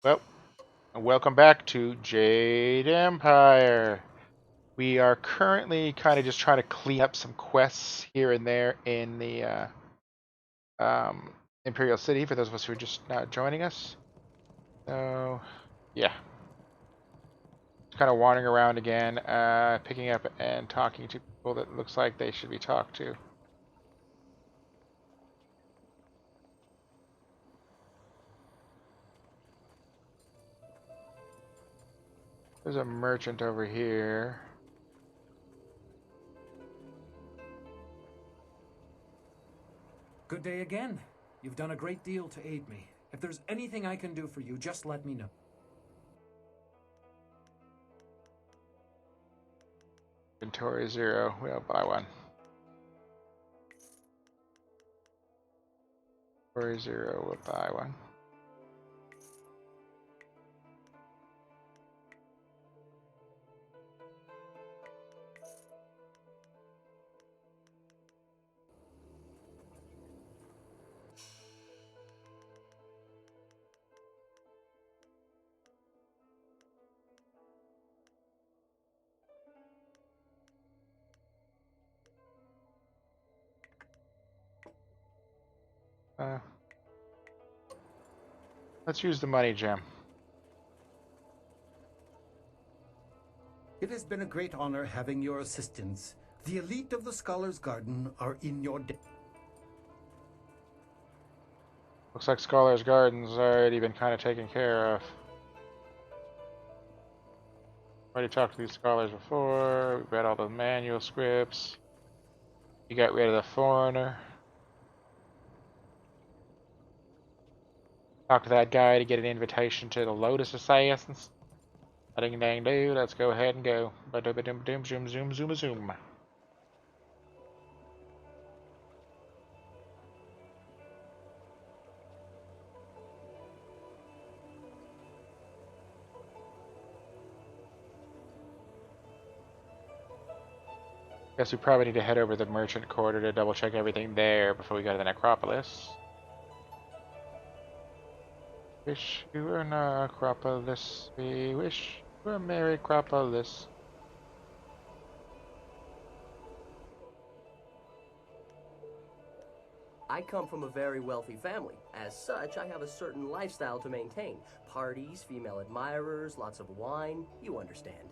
Well, welcome back to Jade Empire. We are currently kind of just trying to clean up some quests here and there in the Imperial City for those of us who are just now joining us. So, yeah. Just kind of wandering around again, picking up and talking to people that looks like they should be talked to. There's a merchant over here. Good day again. You've done a great deal to aid me. If there's anything I can do for you, just let me know. Inventory 0. We'll buy one. Inventory 0. We'll buy one. Let's use the money gem. It has been a great honor having your assistance. The elite of the Scholar's Garden are in your debt. Looks like Scholar's Garden's already been kind of taken care of. Already talked to these scholars before. We read all the manual scripts. You got rid of the foreigner. Talked to that guy to get an invitation to the Lotus Assassins. Ding dang do. Let's go ahead and go. Ba-dum-ba-dum, zoom zoom zoom zoom. Guess we probably need to head over to the merchant quarter to double check everything there before we go to the necropolis. Wish you were an necropolis. We wish you were a merry necropolis. I come from a very wealthy family. As such, I have a certain lifestyle to maintain. Parties, female admirers, lots of wine, you understand.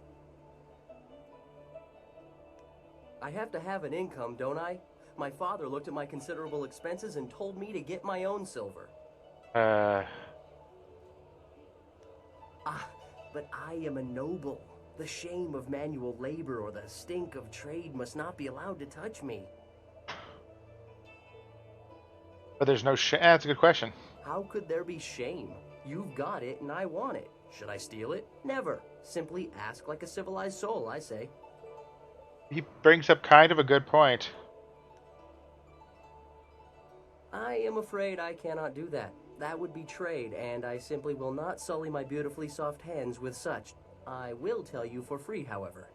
I have to have an income, don't I? My father looked at my considerable expenses and told me to get my own silver. But I am a noble. The shame of manual labor or the stink of trade must not be allowed to touch me. But there's no that's a good question. How could there be shame? You've got it and I want it. Should I steal it? Never. Simply ask like a civilized soul, I say. He brings up kind of a good point. I am afraid I cannot do that. That would be trade, and I simply will not sully my beautifully soft hands with such. I will tell you for free, however.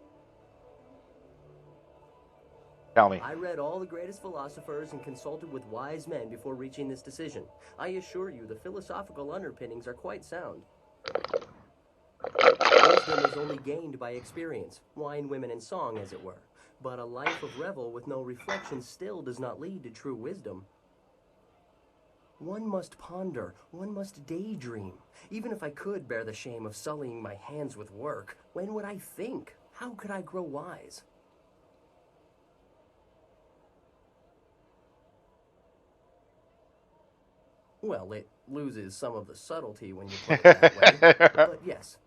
Tell me. I read all the greatest philosophers and consulted with wise men before reaching this decision. I assure you the philosophical underpinnings are quite sound. Wisdom is only gained by experience, wine, women, and song, as it were. But a life of revel with no reflection still does not lead to true wisdom. One must ponder, one must daydream. Even if I could bear the shame of sullying my hands with work, when would I think? How could I grow wise? Well, it loses some of the subtlety when you put it that way, but yes.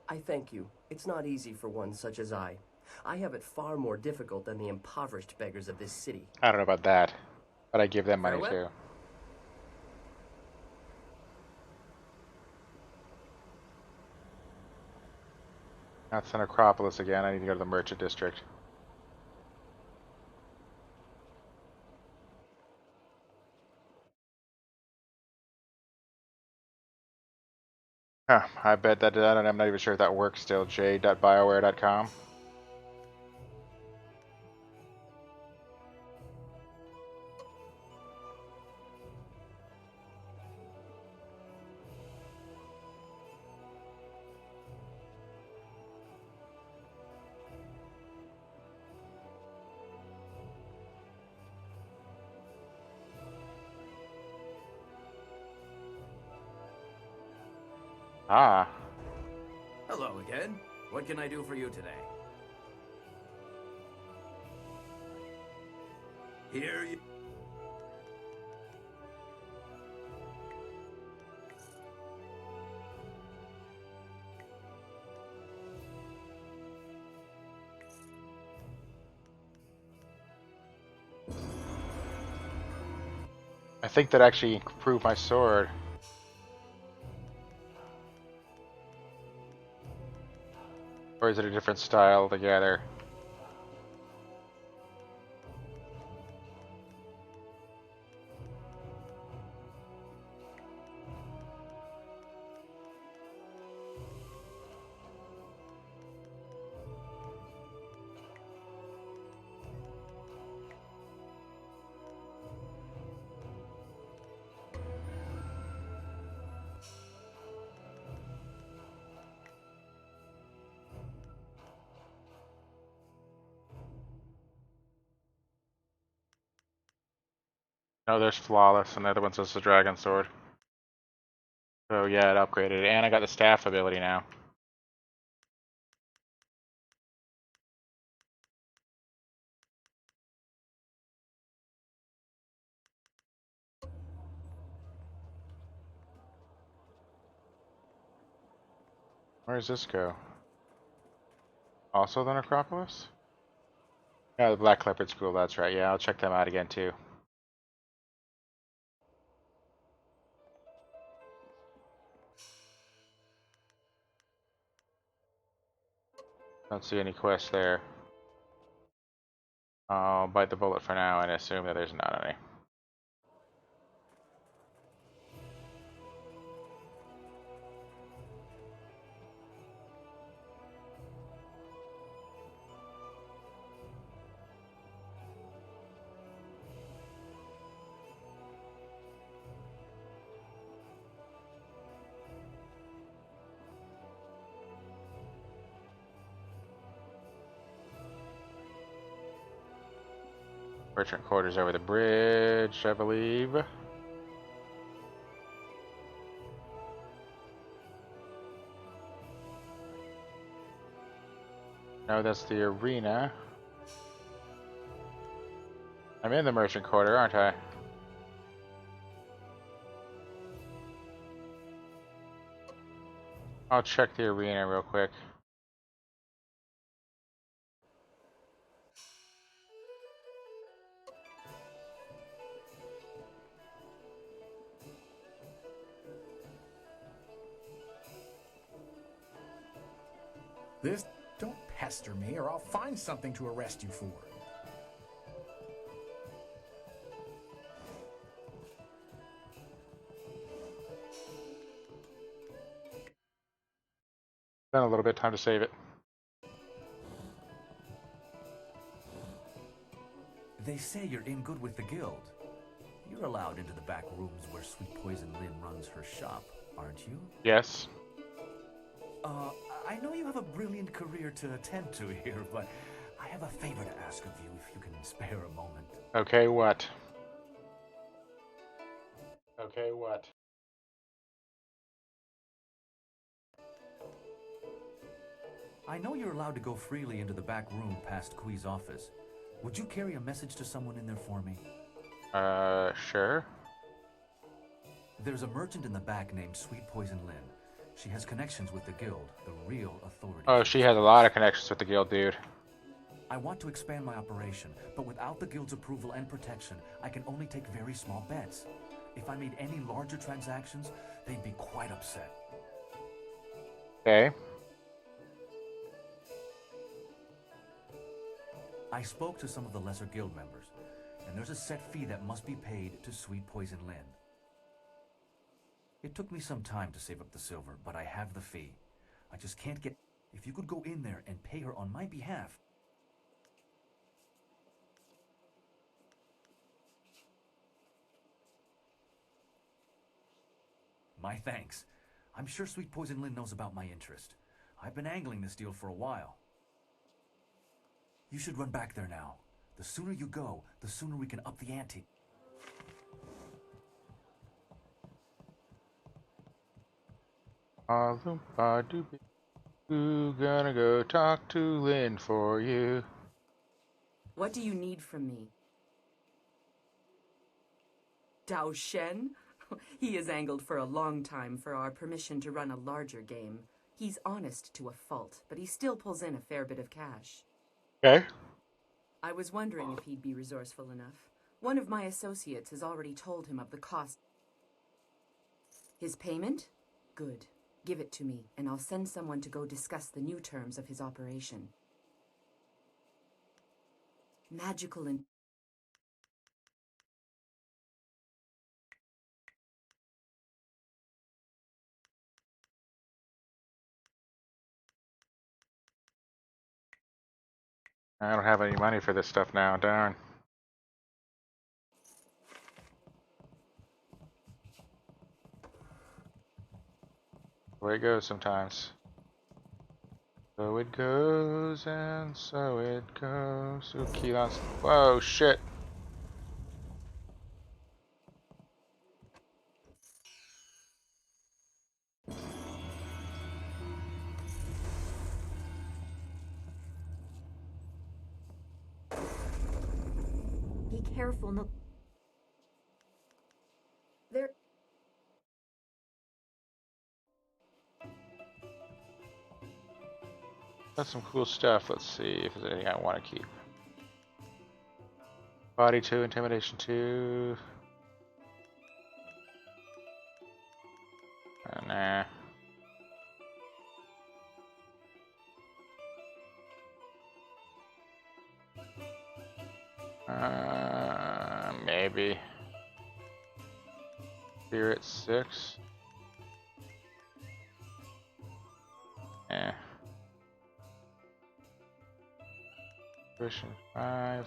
I thank you. It's not easy for one such as I. I have it far more difficult than the impoverished beggars of this city. I don't know about that, but I give them money Farewell. too. That's the necropolis again. I need to go to the merchant district. Huh, I bet that I'm not even sure if that works still. J.bioware.com. Ah. Hello again. What can I do for you today? Here you... I think that actually improved my sword. Or is it a different style altogether? No, there's Flawless, and the other one says the Dragon Sword. So yeah, it upgraded, and I got the staff ability now. Where does this go? Also the Necropolis? Yeah, the Black Leopard School, that's right. Yeah, I'll check them out again too. Don't see any quests there. I'll bite the bullet for now and assume that there's not any. Merchant quarters over the bridge, I believe. No, that's the arena. I'm in the merchant quarter, aren't I? I'll check the arena real quick. This... Don't pester me, or I'll find something to arrest you for. Been a little bit, time to save it. They say you're in good with the guild. You're allowed into the back rooms where Sweet Poison Lynn runs her shop, aren't you? Yes. I know you have a brilliant career to attend to here, but I have a favor to ask of you if you can spare a moment. Okay, what? Okay, what? I know you're allowed to go freely into the back room past Kui's office. Would you carry a message to someone in there for me? Sure. There's a merchant in the back named Sweet Poison Lynn. She has connections with the guild, the real authority. Oh, she has a lot of connections with the guild, dude. I want to expand my operation, but without the guild's approval and protection, I can only take very small bets. If I made any larger transactions, they'd be quite upset. Okay. I spoke to some of the lesser guild members, and there's a set fee that must be paid to Sweet Poison Lynn. It took me some time to save up the silver, but I have the fee. I just can't get... If you could go in there and pay her on my behalf... My thanks. I'm sure Sweet Poison Lynn knows about my interest. I've been angling this deal for a while. You should run back there now. The sooner you go, the sooner we can up the ante. Loompa doopy doo, gonna go talk to Lynn for you. What do you need from me? Dao Shen? He has angled for a long time for our permission to run a larger game. He's honest to a fault, but he still pulls in a fair bit of cash. Okay. I was wondering if he'd be resourceful enough. One of my associates has already told him of the cost. His payment? Good. Give it to me, and I'll send someone to go discuss the new terms of his operation. Magical and... I don't have any money for this stuff now, darn. The way it goes sometimes. So it goes, and so it goes. Ooh, Keelan's. Whoa, shit. Be careful, no... There... That's some cool stuff. Let's see if there's anything I want to keep. Body 2, Intimidation 2. Nah. Maybe. Spirit 6. Eh. Pushing 5.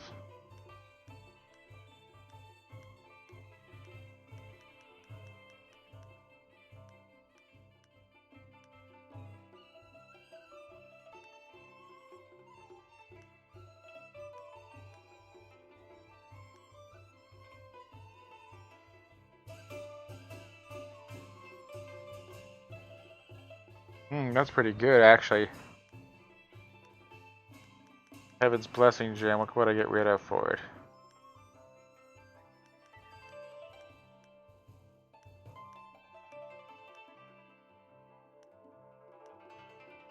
That's pretty good, actually. Heaven's Blessing Gem. What could I get rid of for it?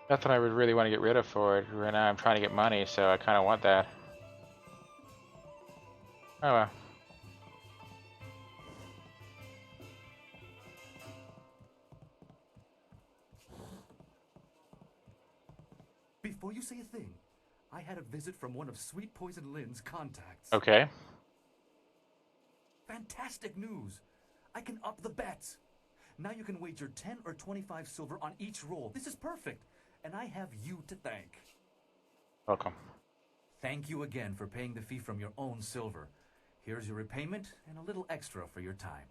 Nothing I would really want to get rid of for it. Right now I'm trying to get money, so I kind of want that. Oh well. Before you say a thing, I had a visit from one of Sweet Poison Lynn's contacts. Okay. Fantastic news! I can up the bets. Now you can wager 10 or 25 silver on each roll. This is perfect, and I have you to thank. Welcome. Thank you again for paying the fee from your own silver. Here's your repayment and a little extra for your time.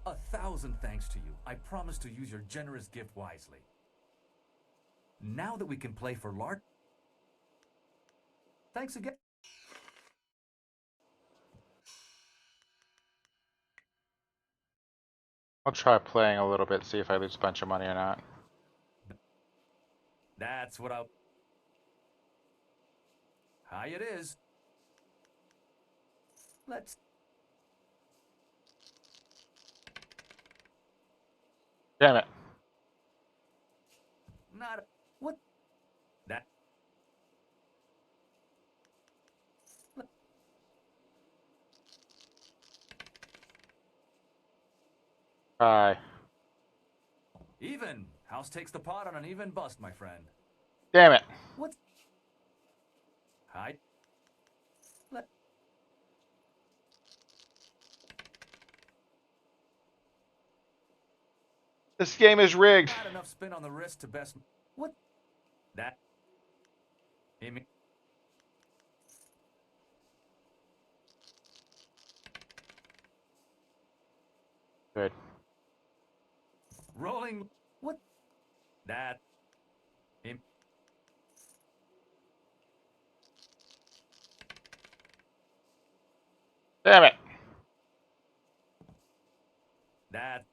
A 1,000 thanks to you. I promise to use your generous gift wisely. Now that we can play for large... Thanks again. I'll try playing a little bit, see if I lose a bunch of money or not. That's what I'll... High it is. Let's... Damn it. Not... What? That... Hi. Even. House takes the pot on an even bust, my friend. Damn it. What? Hi. Let... This game is rigged. Not enough spin on the wrist to best... What? That... Amy... Good. Rolling... What? That... Amy... Damn it! That.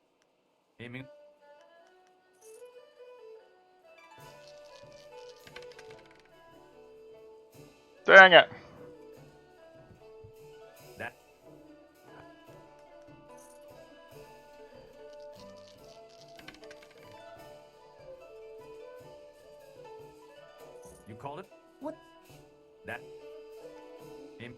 Aiming. Dang it! That. You called it? What? That. Aim.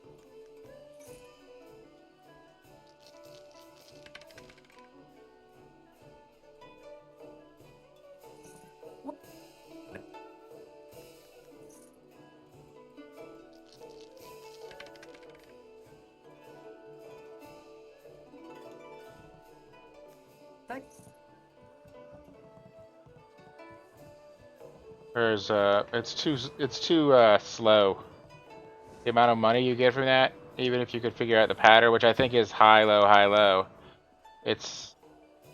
Thanks. There's it's too slow. The amount of money you get from that, even if you could figure out the pattern, which I think is high, low, it's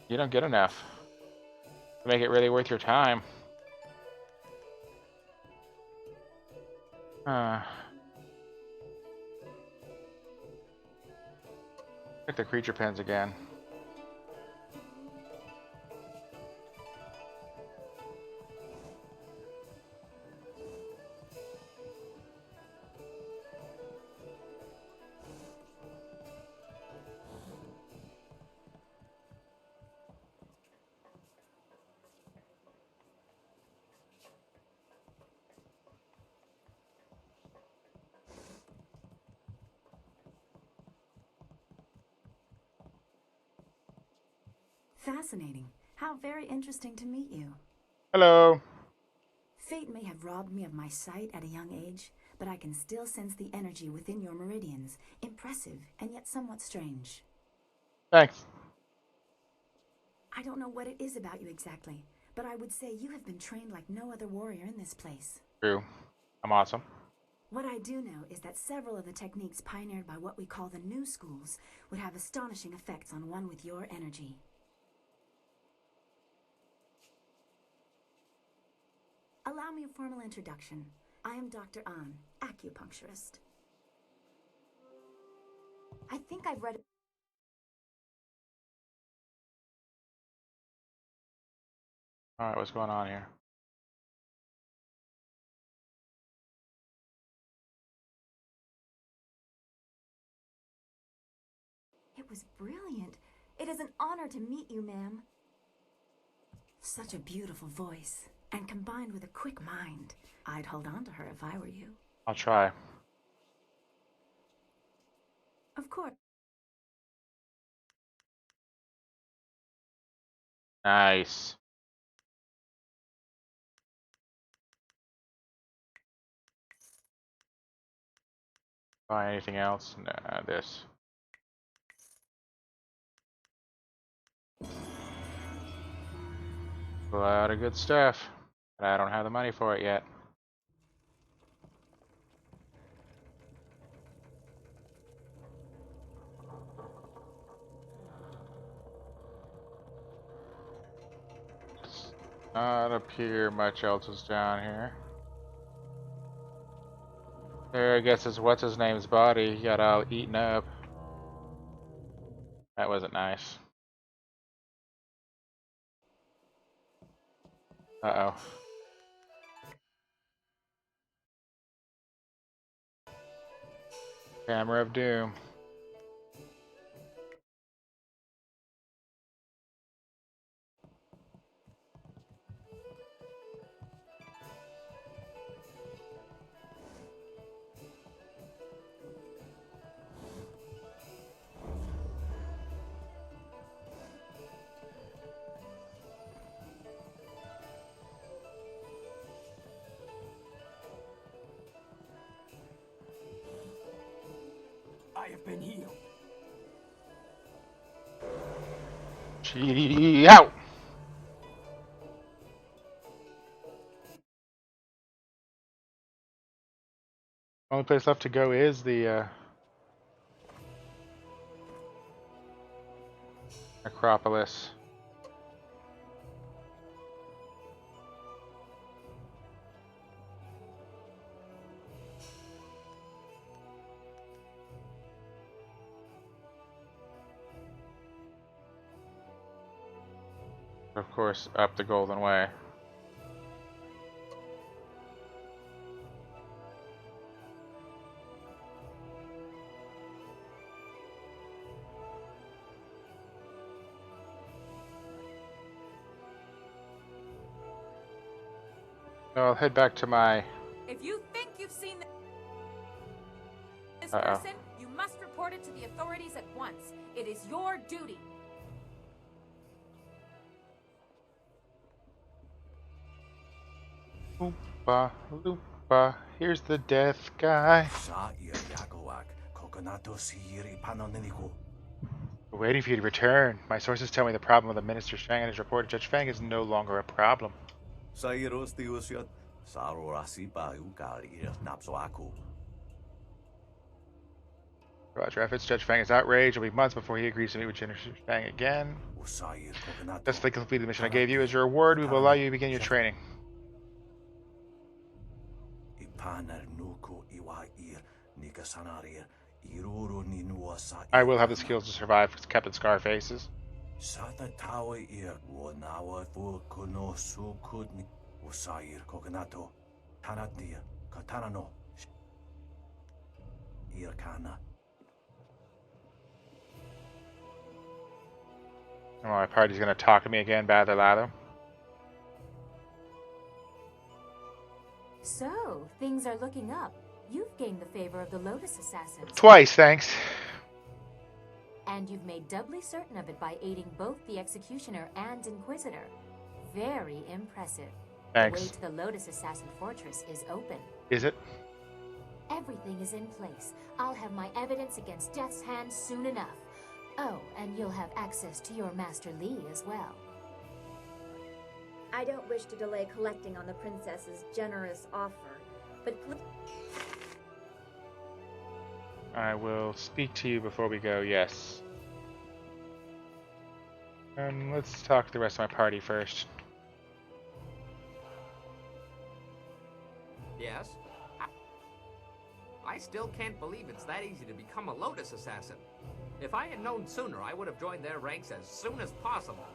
you don't get enough to make it really worth your time. Check the creature pens again. Fascinating. How very interesting to meet you. Hello. Fate may have robbed me of my sight at a young age, but I can still sense the energy within your meridians. Impressive, and yet somewhat strange. Thanks. I don't know what it is about you exactly, but I would say you have been trained like no other warrior in this place. True. I'm awesome. What I do know is that several of the techniques pioneered by what we call the new schools would have astonishing effects on one with your energy. Allow me a formal introduction. I am Dr. An, acupuncturist. I think I've read... Alright, what's going on here? It was brilliant. It is an honor to meet you, ma'am. Such a beautiful voice, and combined with a quick mind. I'd hold on to her if I were you. I'll try. Of course. Nice. Buy anything else? Nah, this. A lot of good stuff, but I don't have the money for it yet. Not appear much else is down here. There, I guess is what's his name's body. He got all eaten up. That wasn't nice. Uh-oh. Hammer of Doom. I have been healed. Gee, out! Only place left to go is the Necropolis. Of course, up the Golden Way. So I'll head back to my... If you think you've seen this Uh-oh. person, you must report it to the authorities at once. It is your duty. Oompa loompa, here's the death guy. We're waiting for you to return. My sources tell me the problem with the Minister Shang and his report to Judge Fang is no longer a problem. Roger efforts. Judge Fang is outraged. It'll be months before he agrees to meet with Minister Shang again. Successfully complete the mission I gave you. As your reward, we will allow you to begin your training. I will have the skills to survive Captain Scarface's. Oh, my party's gonna talk to me again, Bather Lather. So, things are looking up. You've gained the favor of the Lotus Assassins. Twice, thanks. And you've made doubly certain of it by aiding both the Executioner and Inquisitor. Very impressive. Thanks. The way to the Lotus Assassin Fortress is open. Is it? Everything is in place. I'll have my evidence against Death's Hand soon enough. Oh, and you'll have access to your Master Li as well. I don't wish to delay collecting on the princess's generous offer, but I will speak to you before we go, yes. Let's talk to the rest of my party first. Yes? I still can't believe it's that easy to become a Lotus Assassin. If I had known sooner, I would have joined their ranks as soon as possible.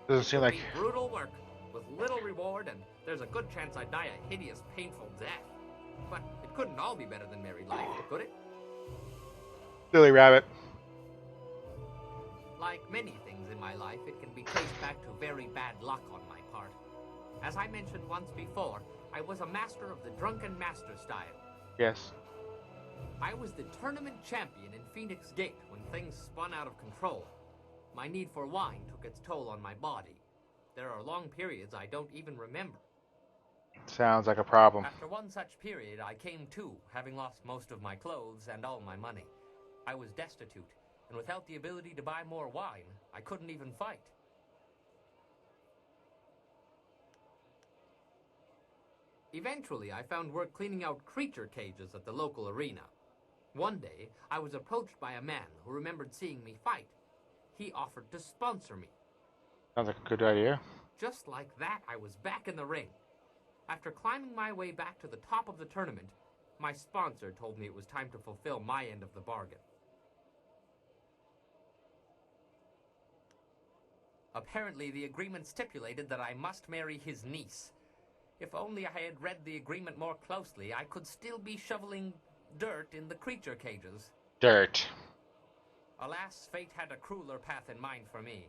Doesn't seem like... brutal work, with little reward, and there's a good chance I'd die a hideous, painful death. But it couldn't all be better than married life, could it? Silly rabbit. Like many things in my life, it can be traced back to very bad luck on my part. As I mentioned once before, I was a master of the Drunken Master style. Yes. I was the tournament champion in Phoenix Gate when things spun out of control. My need for wine took its toll on my body. There are long periods I don't even remember. Sounds like a problem. After one such period, I came to, having lost most of my clothes and all my money. I was destitute, and without the ability to buy more wine, I couldn't even fight. Eventually, I found work cleaning out creature cages at the local arena. One day, I was approached by a man who remembered seeing me fight. He offered to sponsor me. Sounds like a good idea. Just like that, I was back in the ring. After climbing my way back to the top of the tournament, my sponsor told me it was time to fulfill my end of the bargain. Apparently, the agreement stipulated that I must marry his niece. If only I had read the agreement more closely, I could still be shoveling dirt in the creature cages. Dirt. Alas, fate had a crueler path in mind for me.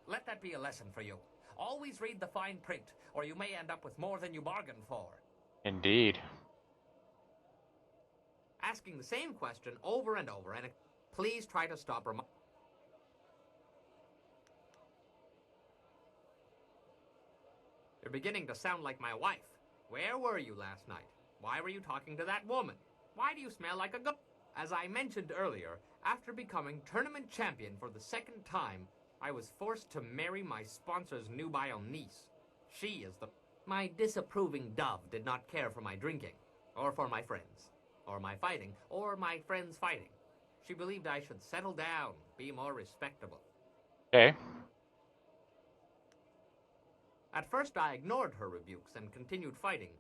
Let that be a lesson for you. Always read the fine print, or you may end up with more than you bargained for. Indeed. Asking the same question over and over, and please try to stop You're beginning to sound like my wife. Where were you last night? Why were you talking to that woman? Why do you smell like a goat? As I mentioned earlier, after becoming tournament champion for the second time, I was forced to marry my sponsor's nubile niece. She is the... My disapproving dove did not care for my drinking, or for my friends, or my fighting, or my friends fighting. She believed I should settle down, be more respectable. Okay. At first I ignored her rebukes and continued fighting,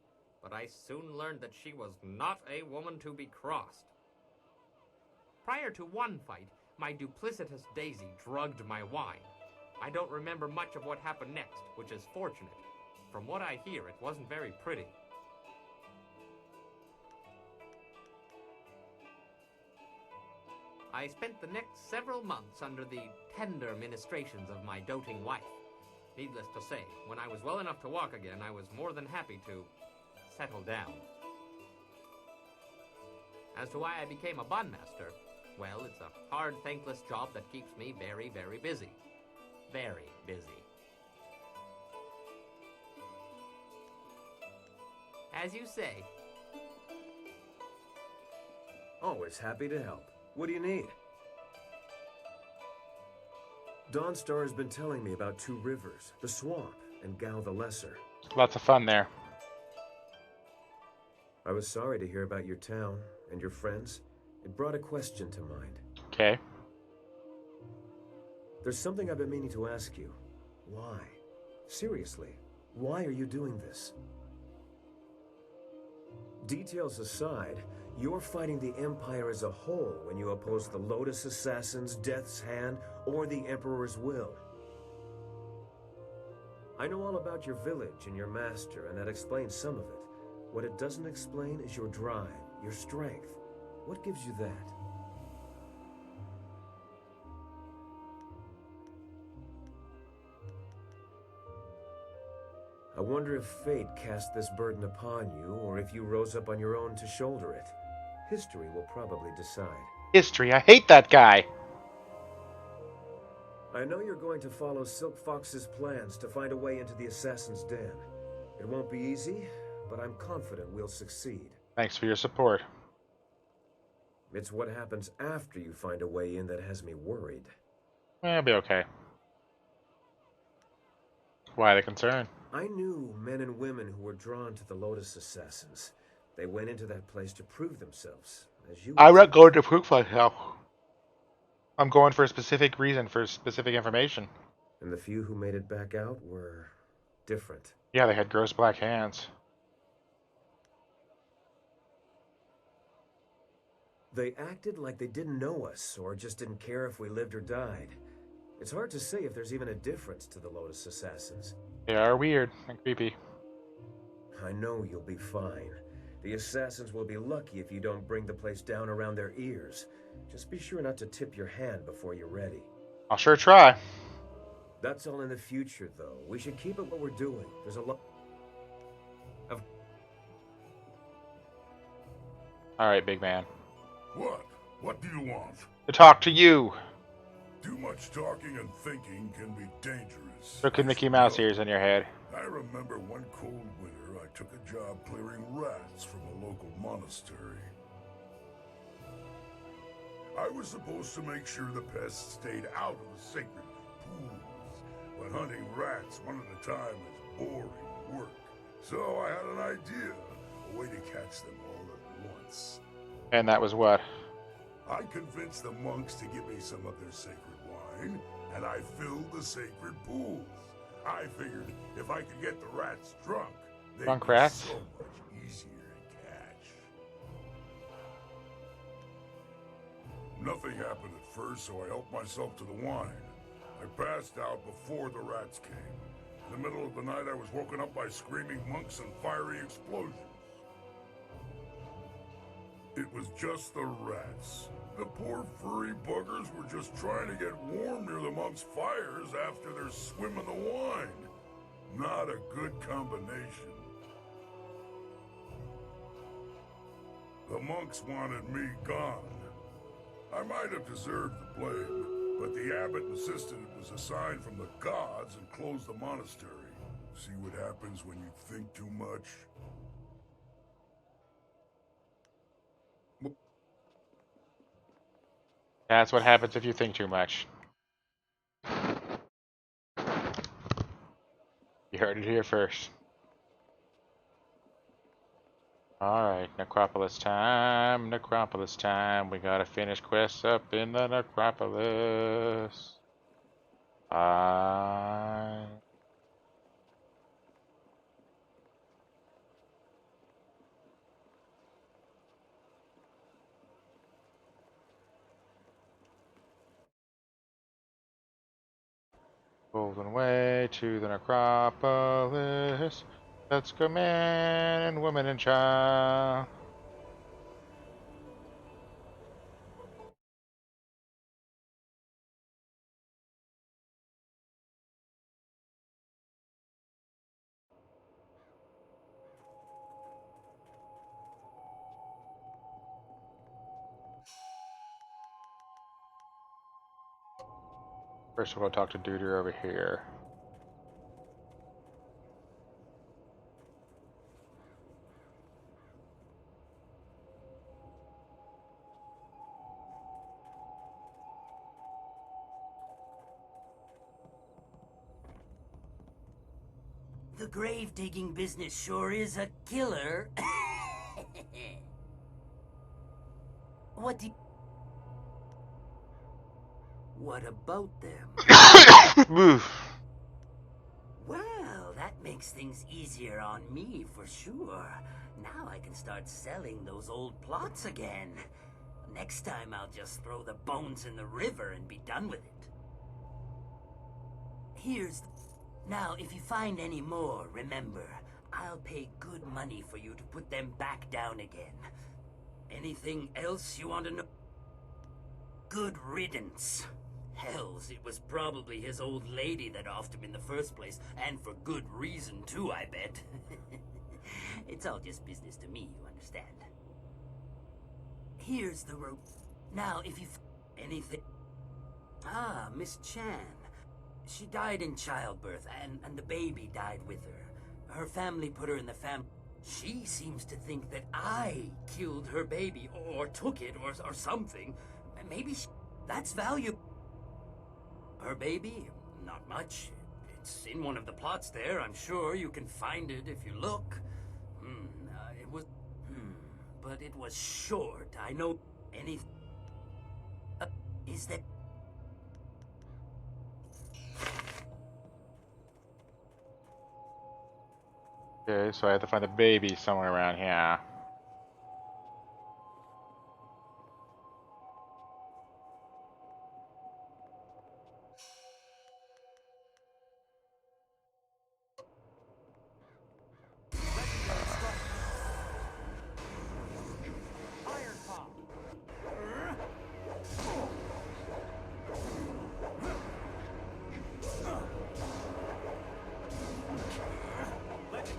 but I soon learned that she was not a woman to be crossed. Prior to one fight, my duplicitous Daisy drugged my wine. I don't remember much of what happened next, which is fortunate. From what I hear, it wasn't very pretty. I spent the next several months under the tender ministrations of my doting wife. Needless to say, when I was well enough to walk again, I was more than happy to settle down. As to why I became a bondmaster, well, it's a hard, thankless job that keeps me very, very busy. Very busy. As you say. Always happy to help. What do you need? Dawnstar has been telling me about two rivers, the Swamp and Gal the Lesser. Lots of fun there. I was sorry to hear about your town and your friends. It brought a question to mind. Okay. There's something I've been meaning to ask you. Why? Seriously, why are you doing this? Details aside, you're fighting the Empire as a whole when you oppose the Lotus Assassins, Death's Hand, or the Emperor's will. I know all about your village and your master, and that explains some of it. What it doesn't explain is your drive, your strength. What gives you that? I wonder if fate cast this burden upon you, or if you rose up on your own to shoulder it. History will probably decide. History? I hate that guy. I know you're going to follow Silk Fox's plans to find a way into the Assassin's Den. It won't be easy, but I'm confident we'll succeed. Thanks for your support. It's what happens after you find a way in that has me worried. I'll be okay. Why the concern? I knew men and women who were drawn to the Lotus Assassins. They went into that place to prove themselves, as you. I'm not going to prove myself. I'm going for a specific reason, for specific information. And the few who made it back out were different. Yeah, they had gross black hands. They acted like they didn't know us, or just didn't care if we lived or died. It's hard to say if there's even a difference to the Lotus Assassins. They are weird and creepy. I know you'll be fine. The Assassins will be lucky if you don't bring the place down around their ears. Just be sure not to tip your hand before you're ready. I'll sure try. That's all in the future, though. We should keep it what we're doing. There's a lot of... Alright, big man. What? What do you want? To talk to you. Too much talking and thinking can be dangerous. Look at Mickey Mouse ears in your head. I remember one cold winter I took a job clearing rats from a local monastery. I was supposed to make sure the pests stayed out of the sacred pools, but hunting rats one at a time is boring work. So I had an idea, a way to catch them all at once. And that was what? I convinced the monks to give me some of their sacred wine, and I filled the sacred pools. I figured if I could get the rats drunk, they'd be so much easier to catch. Nothing happened at first, so I helped myself to the wine. I passed out before the rats came. In the middle of the night, I was woken up by screaming monks and fiery explosions. It was just the rats. The poor furry buggers were just trying to get warm near the monks' fires after their swim in the wine. Not a good combination. The monks wanted me gone. I might have deserved the blame, but the abbot insisted it was a sign from the gods and closed the monastery. See what happens when you think too much? That's what happens if you think too much. You heard it here first. Alright, Necropolis time, Necropolis time. We gotta finish quests up in the Necropolis. Golden way to the necropolis. Let's go, man and woman and child. First, we'll go talk to Duder over here. The grave-digging business sure is a killer. What about them? Well, that makes things easier on me for sure. Now I can start selling those old plots again. Next time I'll just throw the bones in the river and be done with it. Now, if you find any more, remember, I'll pay good money for you to put them back down again. Anything else you want to know? Good riddance. Hells, it was probably his old lady that offed him in the first place, and for good reason too, I bet. It's all just business to me, you understand? Here's the rope. Now, if you anything... Ah, Miss Chan. She died in childbirth, and the baby died with her. Her family put her in the She seems to think that I killed her baby, or took it, or something. Maybe that's valuable. Her baby? Not much. It's in one of the plots there. I'm sure you can find it if you look. But it was short. I know anything. Is that... Okay, so I have to find the baby somewhere around here.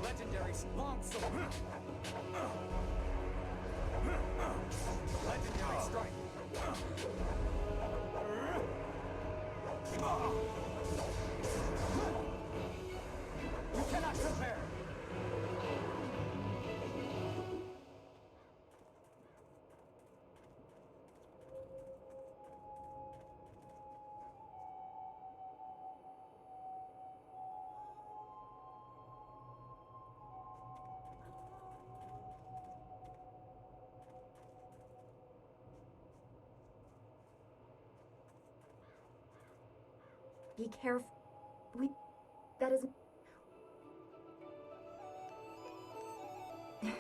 Legendary long sword. Legendary strike. You cannot compare. Be careful. That is... You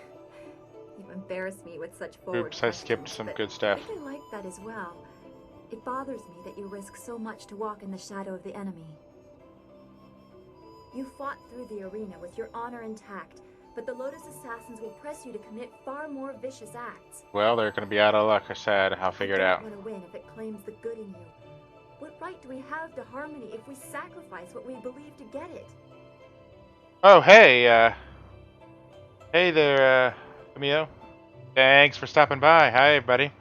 embarrass me with such forward Oops, I skipped questions, some but good stuff. I like that as well. It bothers me that you risk so much to walk in the shadow of the enemy. You fought through the arena with your honor intact, but the Lotus Assassins will press you to commit far more vicious acts. Well, they're going to be out of luck, I said. I'll figure it out. I don't want to win if it claims the good in you. What right do we have to harmony if we sacrifice what we believe to get it? Oh, hey, hey there, Camille. Thanks for stopping by. Hi, everybody.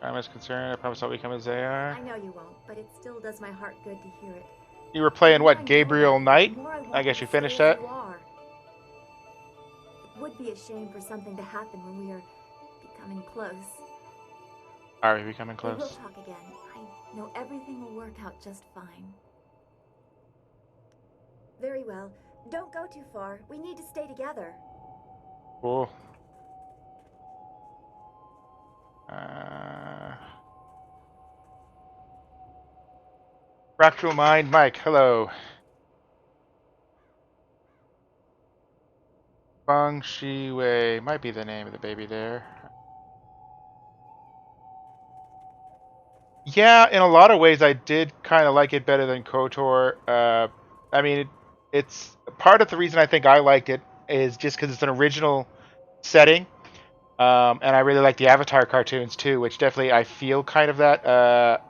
I'm as concerned. I promise I'll become as they are. I know you won't, but it still does my heart good to hear it. You were playing what, Gabriel Knight? I guess you finished that? It would be a shame for something to happen when we are becoming close. Are we becoming We will close? talk again. I know everything will work out just fine. Very well. Don't go too far. We need to stay together. Cool. Fractal Mind Mike, hello. Feng Shi Wei might be the name of the baby there. Yeah, in a lot of ways, I did kind of like it better than KOTOR. I mean, it's part of the reason I think I liked it is just because it's an original setting, and I really like the Avatar cartoons too, which definitely I feel kind of that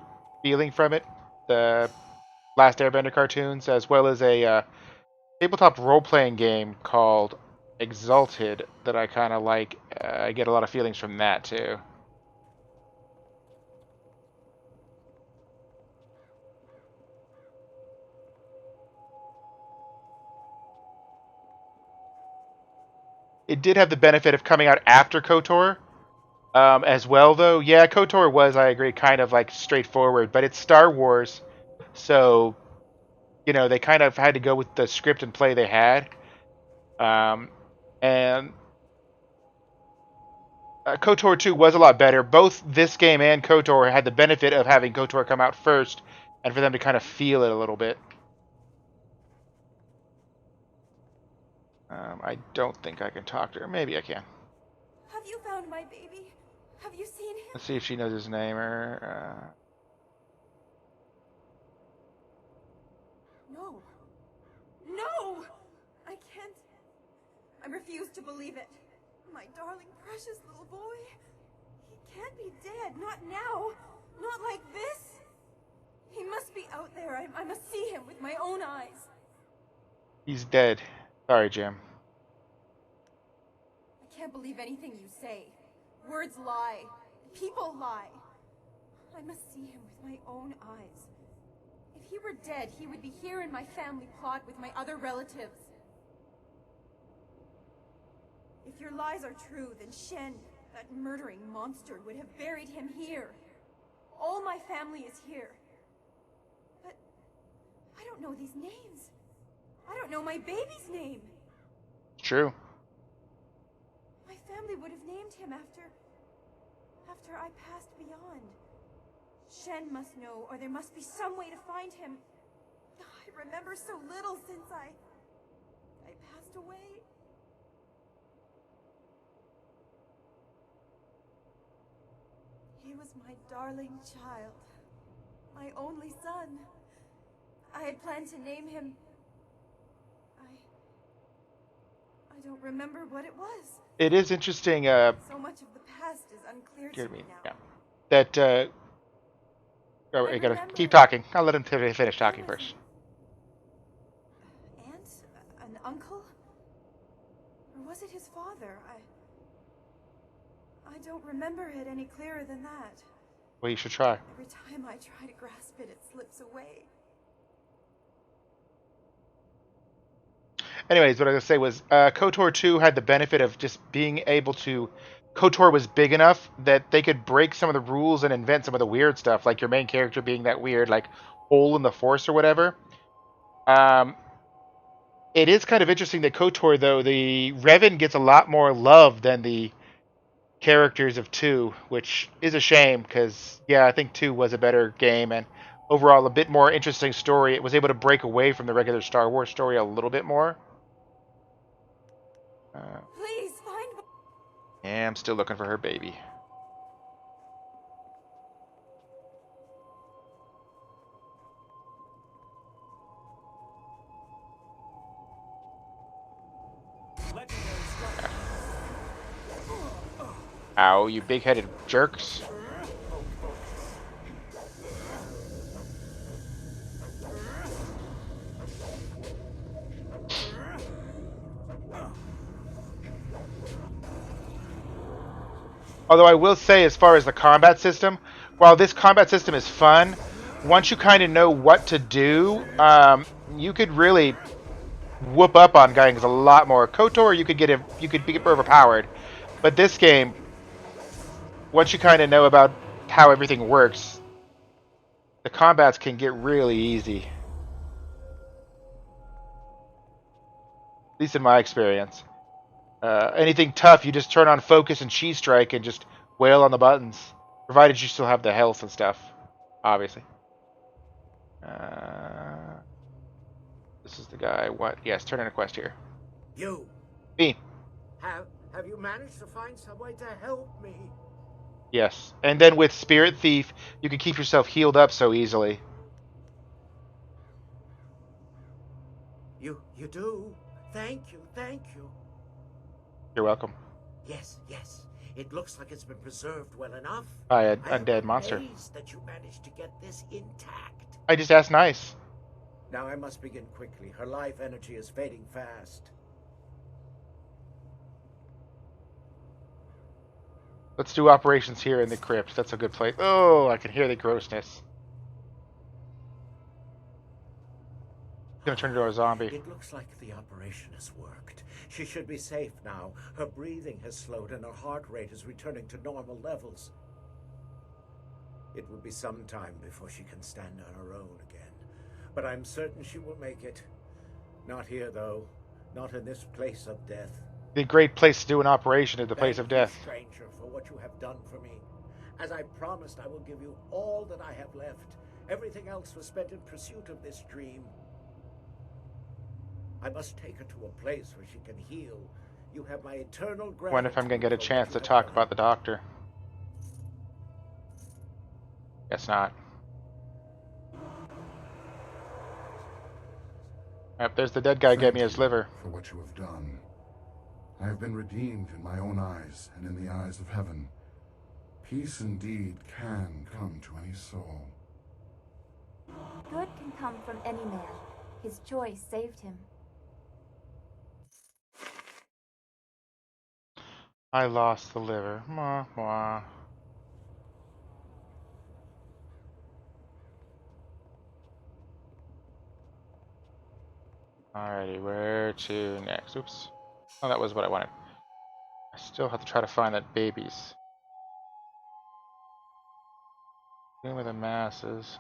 feeling from it. The Last Airbender cartoons, as well as a tabletop role-playing game called Exalted that I kind of like. I get a lot of feelings from that too. It did have the benefit of coming out after KOTOR as well, though. Yeah, KOTOR was, I agree, kind of like straightforward, but it's Star Wars, so they kind of had to go with the script and play they had. And KOTOR 2 was a lot better. Both this game and KOTOR had the benefit of having KOTOR come out first, and for them to kind of feel it a little bit. I don't think I can talk to her. Maybe I can. Have you found my baby? Have you seen him? Let's see if she knows his name or. No. No! I can't. I refuse to believe it. My darling, precious little boy. He can't be dead. Not now. Not like this. He must be out there. I must see him with my own eyes. He's dead. Sorry, Jim. I can't believe anything you say. Words lie. People lie. I must see him with my own eyes. If he were dead, he would be here in my family plot with my other relatives. If your lies are true, then Shen, that murdering monster, would have buried him here. All my family is here. But I don't know these names. I don't know my baby's name. True. My family would have named him after I passed beyond. Shen must know, or there must be some way to find him. I remember so little since I passed away. He was my darling child, my only son. I had planned to name him. I don't remember what it was. It is interesting. So much of the past is unclear to me now. Yeah. That. Oh, I gotta keep talking. I'll let him finish talking first. Aunt? An uncle? Or was it his father? I don't remember it any clearer than that. Well, you should try. Every time I try to grasp it, it slips away. Anyways, what I was going to say was KOTOR 2 had the benefit of just being able to... KOTOR was big enough that they could break some of the rules and invent some of the weird stuff, like your main character being that weird, like, hole in the force or whatever. It is kind of interesting that KOTOR, though, the Revan gets a lot more love than the characters of 2, which is a shame, because, yeah, I think 2 was a better game, and overall a bit more interesting story. It was able to break away from the regular Star Wars story a little bit more. Please find. Yeah, I'm still looking for her baby. Ow, you big-headed jerks. Although I will say, as far as the combat system, while this combat system is fun, once you kind of know what to do, you could really whoop up on guys a lot more. KOTOR, you could be overpowered, but this game, once you kind of know about how everything works, the combats can get really easy. At least in my experience. Anything tough, you just turn on focus and cheese strike and just wail on the buttons, provided you still have the health and stuff, obviously. This is the guy. What? Yes, turn in a quest here. You. Me. Have you managed to find some way to help me? Yes. And then with Spirit Thief, you can keep yourself healed up so easily. You do? Thank you, thank you. You're welcome. Yes, yes. It looks like it's been preserved well enough. By an I am undead monster. amazed that you managed to get this intact. I just asked nice. Now I must begin quickly. Her life energy is fading fast. Let's do operations here in the crypt. That's a good place. Oh, I can hear the grossness. Gonna turn into a zombie. It looks like the operation has worked. She should be safe now. Her breathing has slowed and her heart rate is returning to normal levels. It will be some time before she can stand on her own again. But I'm certain she will make it. Not here, though. Not in this place of death. The great place to do an operation is the place of death. Thank you, stranger, for what you have done for me. As I promised, I will give you all that I have left. Everything else was spent in pursuit of this dream. I must take her to a place where she can heal. You have my eternal gratitude. Wonder if I'm gonna get a chance to talk about the doctor. Guess not. Yep, there's the dead guy gave me his liver. For what you have done. I have been redeemed in my own eyes and in the eyes of heaven. Peace indeed can come to any soul. Good can come from any man. His choice saved him. I lost the liver. Mwah, mwah. Alrighty, where to next? Oops. Oh, that was what I wanted. I still have to try to find that babies. Dealing with the masses.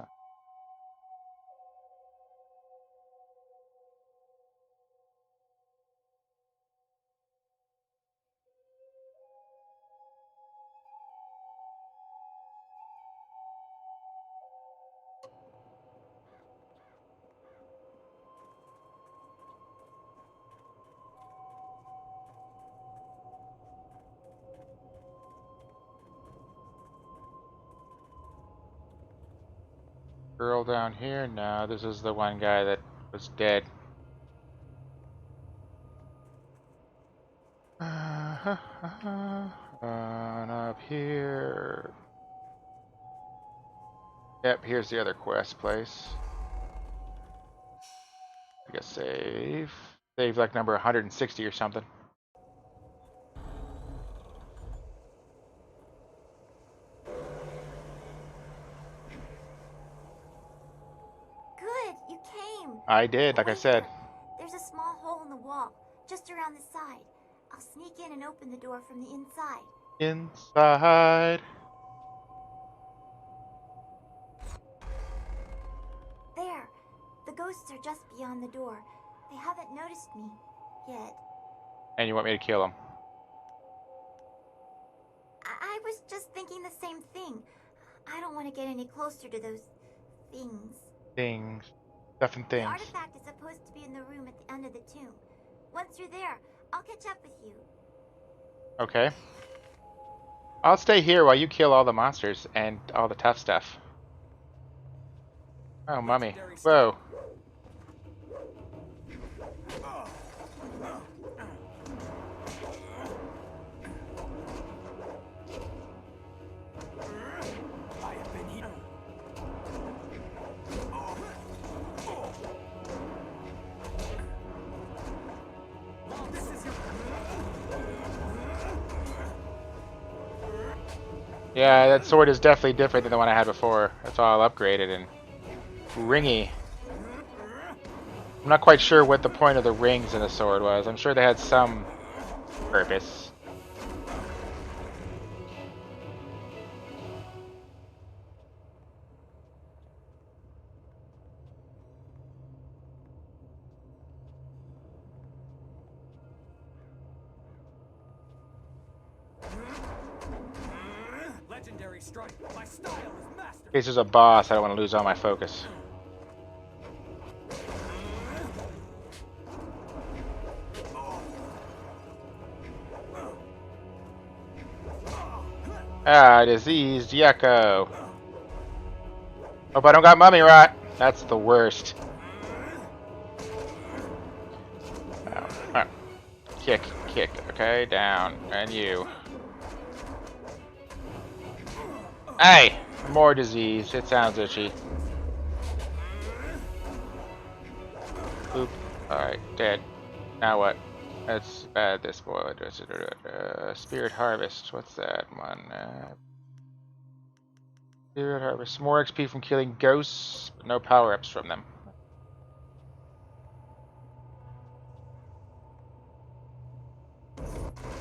Girl down here? No, this is the one guy that was dead. On up here. Yep, here's the other quest place. I guess save. Save like number 160 or something. Good, you came. I did, like I said. There's a small hole in the wall, just around the side. I'll sneak in and open the door from the inside. Inside. There. The ghosts are just beyond the door. They haven't noticed me yet. And you want me to kill him? I was just thinking the same thing. I don't want to get any closer to those things. Things. Stuff and things. The artifact is supposed to be in the room at the end of the tomb. Once you're there, I'll catch up with you. Okay. I'll stay here while you kill all the monsters and all the tough stuff. Oh, mummy. Whoa. Yeah, that sword is definitely different than the one I had before. It's all upgraded and ringy. I'm not quite sure what the point of the rings in the sword was. I'm sure they had some purpose. Legendary strike. My style is master. In case there's a boss, I don't want to lose all my focus. Ah, diseased Yucko. Hope I don't got mummy rot. That's the worst. Oh, huh. Kick, kick. Okay, down. And you. Hey! More disease. It sounds itchy. Oop. Alright, dead. Now what? That's bad, this boy. Spirit Harvest. What's that one? Spirit Harvest. More XP from killing ghosts, but no power-ups from them.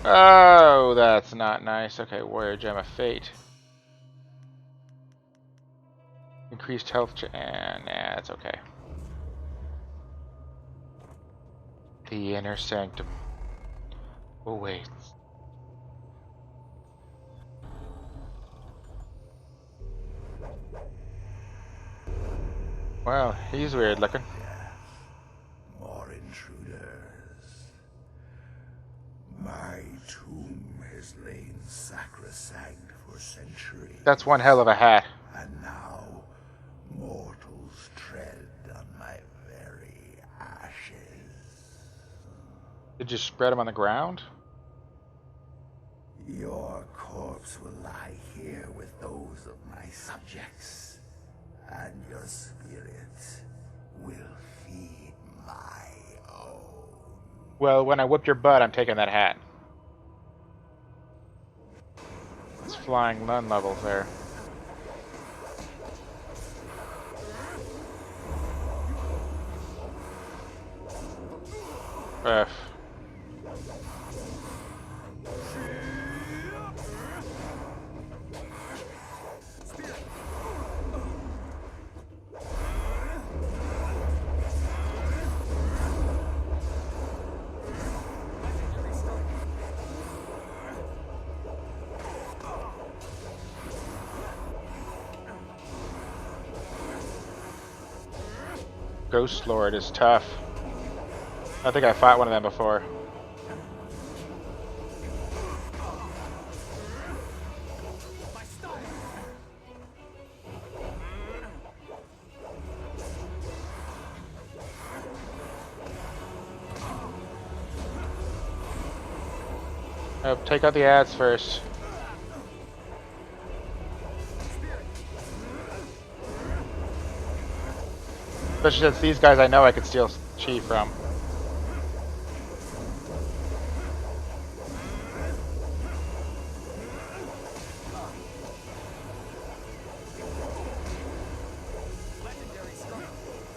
Oh, that's not nice. Okay, Warrior Gem of Fate. Increased health and nah, it's okay. The Inner Sanctum. Oh, wait. Well, he's weird looking. More intruders. My tomb has lain sacrosanct for centuries. That's one hell of a hat. And now, mortals tread on my very ashes. Did you spread them on the ground? Your corpse will lie here with those of my subjects, and your spirit will feed my own. Well, when I whip your butt, I'm taking that hat. It's flying none levels there. Ugh. Ghost Lord is tough. I think I fought one of them before. Oh, take out the ads first. Especially since these guys I know I could steal chi from.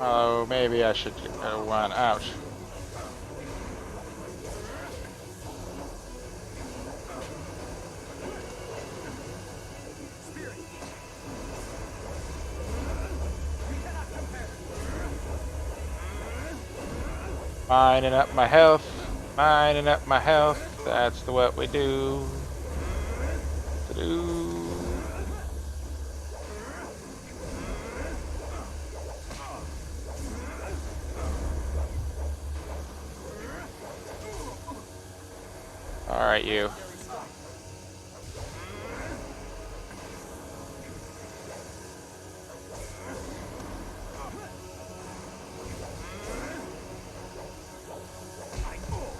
Oh, maybe I should one. Ouch. Mining up my health. Mining up my health. That's the what we do. Alright, you.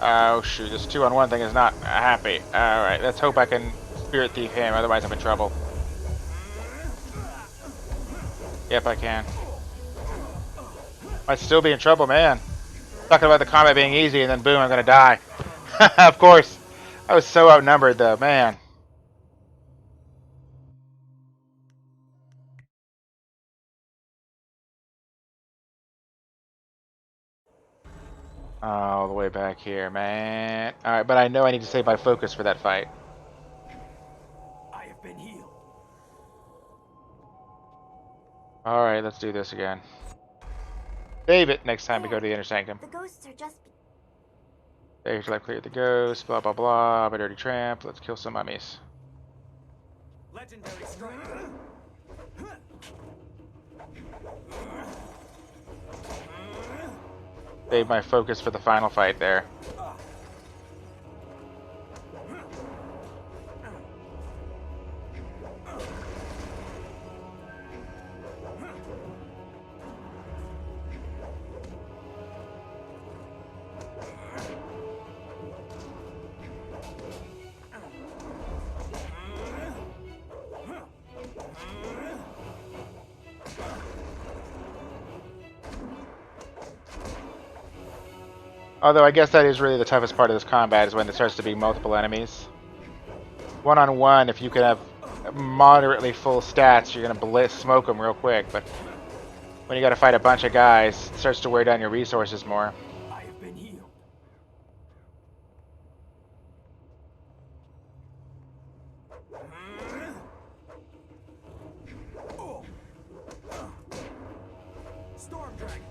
Oh shoot, this 2-on-1 thing is not happy. Alright, let's hope I can Spirit Thief him, otherwise I'm in trouble. Yep, I can. Might still be in trouble, man. Talking about the combat being easy and then boom, I'm gonna die. Of course. I was so outnumbered though, man. All the way back here, man. Alright, but I know I need to save my focus for that fight. I have been healed. Alright, let's do this again. Save it next time we go to the Inner Sanctum. The ghosts are just... Stage life clear the ghost, blah blah blah, I'm a dirty tramp, let's kill some mummies. Legendary strike. Save my focus for the final fight there. Although I guess that is really the toughest part of this combat, is when it starts to be multiple enemies. One-on-one, if you can have moderately full stats, you're gonna smoke them real quick. But when you gotta fight a bunch of guys, it starts to wear down your resources more. I have been healed. Storm Dragon.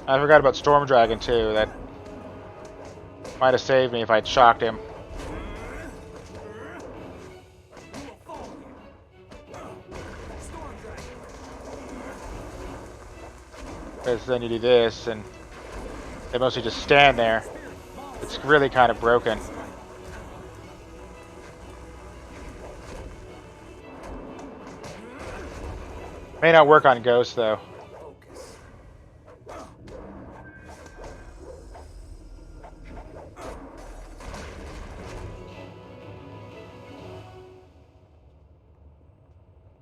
I forgot about Storm Dragon too. That might have saved me if I'd shocked him. Because then you do this, and they mostly just stand there. It's really kind of broken. May not work on Ghost though.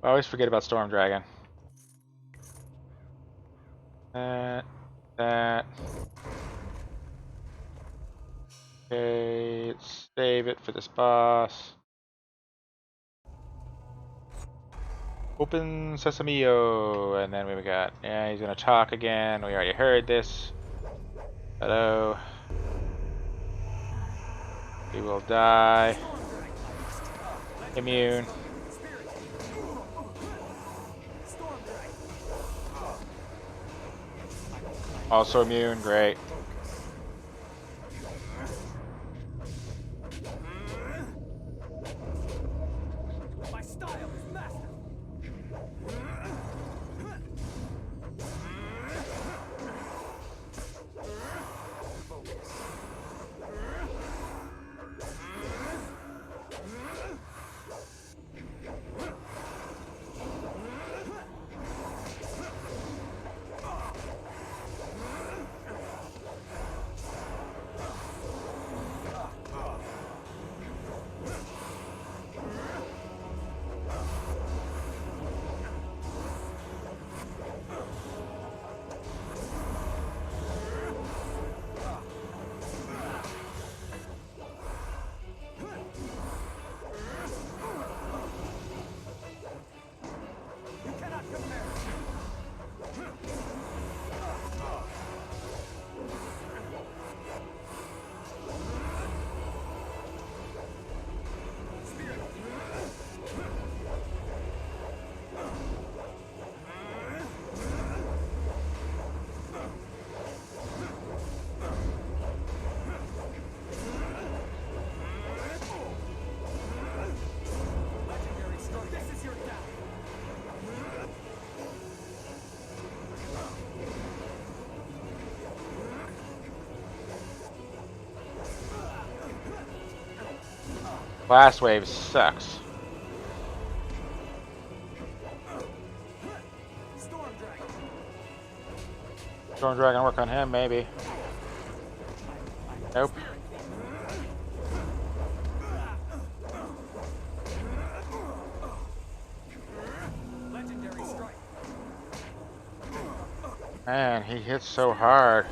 I always forget about Storm Dragon. That. Okay, let's save it for this boss. Open Sesamio, and then we got, yeah, he's gonna talk again. We already heard this. Hello. He will die. Immune. Also immune, great. My style is masterful. Last wave sucks. Storm Dragon work on him, maybe. Nope. Man, he hits so hard.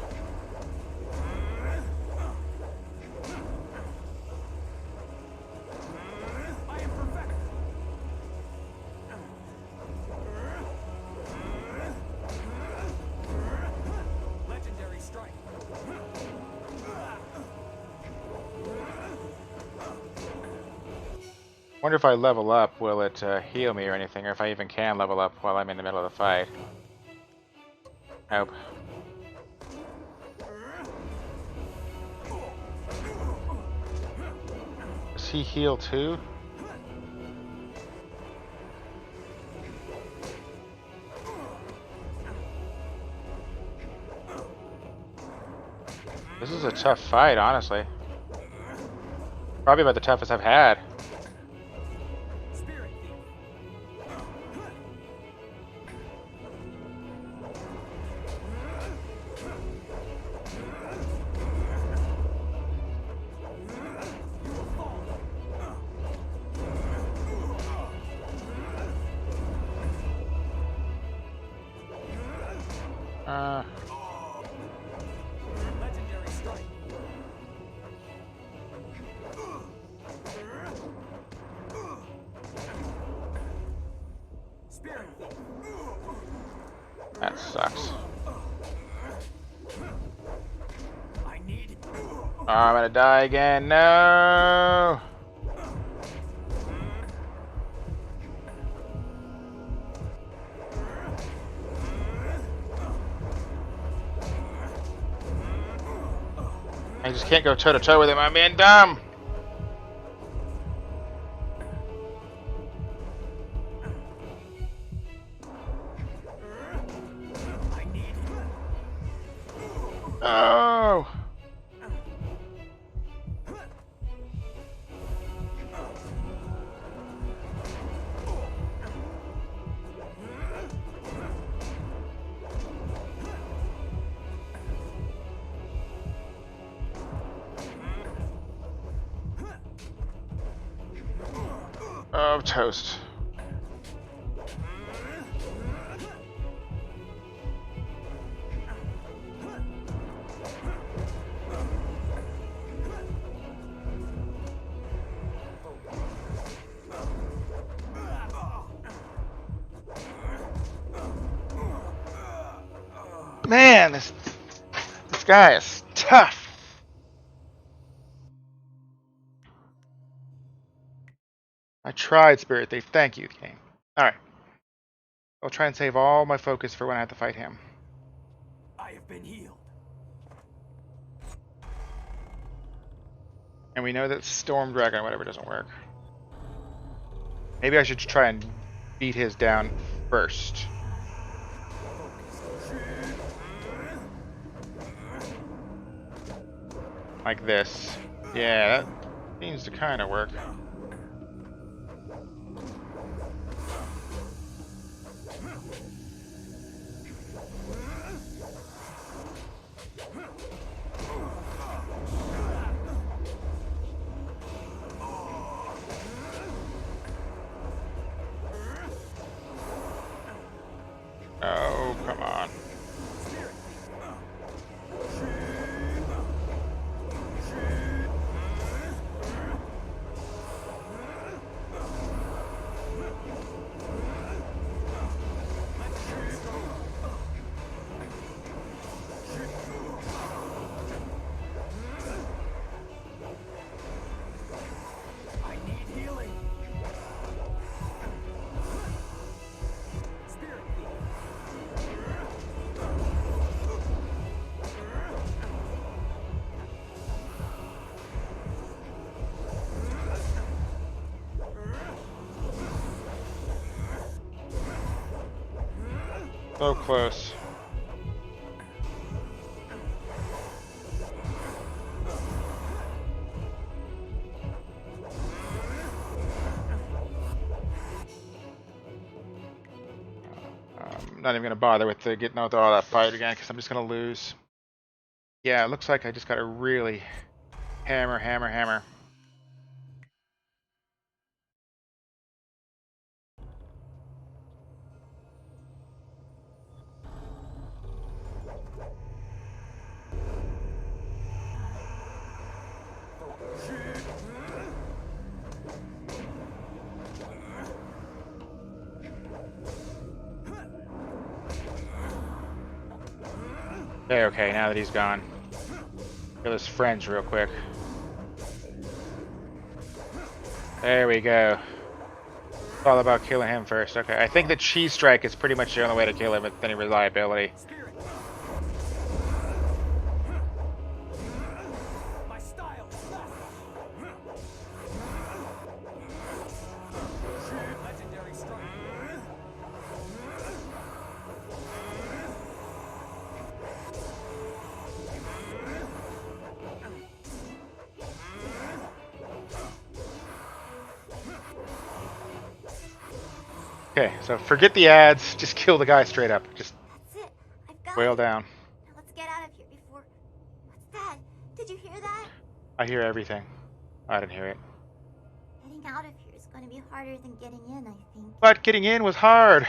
Wonder if I level up, will it heal me or anything, or if I even can level up while I'm in the middle of the fight. Nope. Does he heal too? This is a tough fight, honestly. Probably about the toughest I've had. sucks. Oh, I'm gonna die again. No! I just can't go toe to toe with him. I'm being dumb. Oh! Oh, toast. Man, this guy is tough. I tried, Spirit Thief. Thank you, game. Alright. I'll try and save all my focus for when I have to fight him. I have been healed. And we know that Storm Dragon or whatever doesn't work. Maybe I should try and beat his down first. Like this. Yeah, that seems to kind of work. Oh, come on. So close. I'm not even going to bother with getting out all that fight again because I'm just going to lose. Yeah, it looks like I just got to really hammer, hammer, hammer. Okay, now that he's gone. Kill his friends real quick. There we go. It's all about killing him first. Okay, I think the Cheese Strike is pretty much the only way to kill him with any reliability. Okay, so forget the ads, just kill the guy straight up. Just That's it. I've got wail it. down. Now let's get out of here before... What's that? Did you hear that? I hear everything. I didn't hear it. Getting out of here is going to be harder than getting in, I think. But getting in was hard.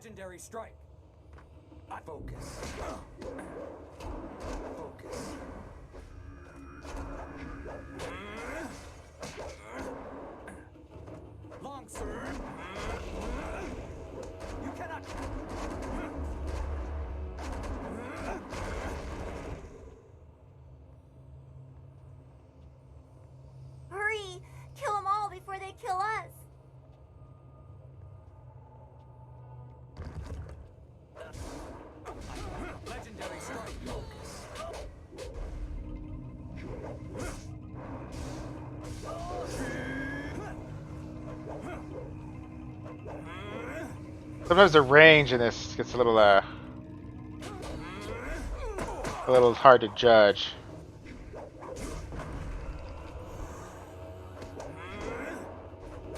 Legendary strike. Focus. Focus. Long sword. You cannot. Hurry! Kill them all before they kill us! Legendary strike. Focus. Sometimes the range in this gets a little hard to judge.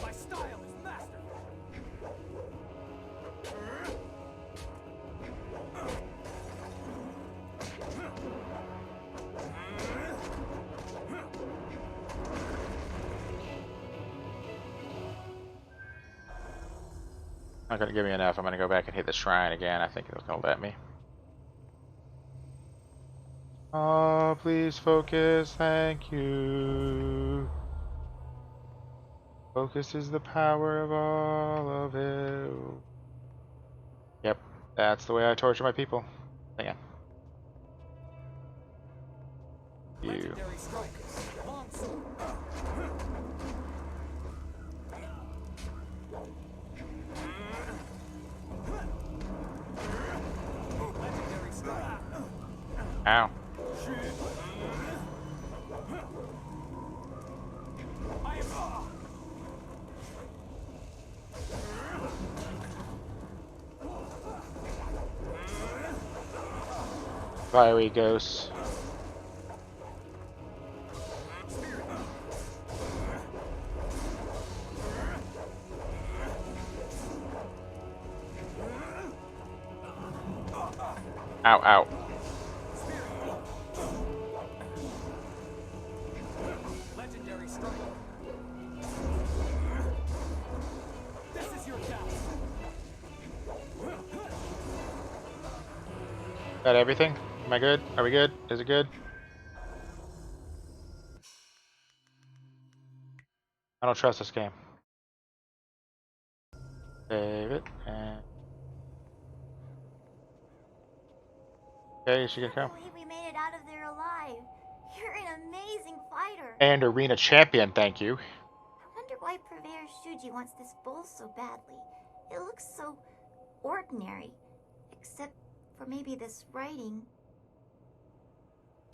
My style is masterful. Not gonna give me enough. I'm gonna go back and hit the shrine again. I think it's gonna let me. Oh, please focus. Thank you. Focus is the power of all of it. Yep, that's the way I torture my people. Hang on. You. Legendary strike. Long sword. Legendary strike. Ow. Fiery ghosts. Ow, ow. Legendary strike. This is your chance. Got everything? Am I good? Are we good? Is it good? I don't trust this game. Save it and okay, she can come. I can't believe we made it out of there alive. You're an amazing fighter. And arena champion, thank you. I wonder why Purveyor Shuji wants this bowl so badly. It looks so ordinary, except for maybe this writing.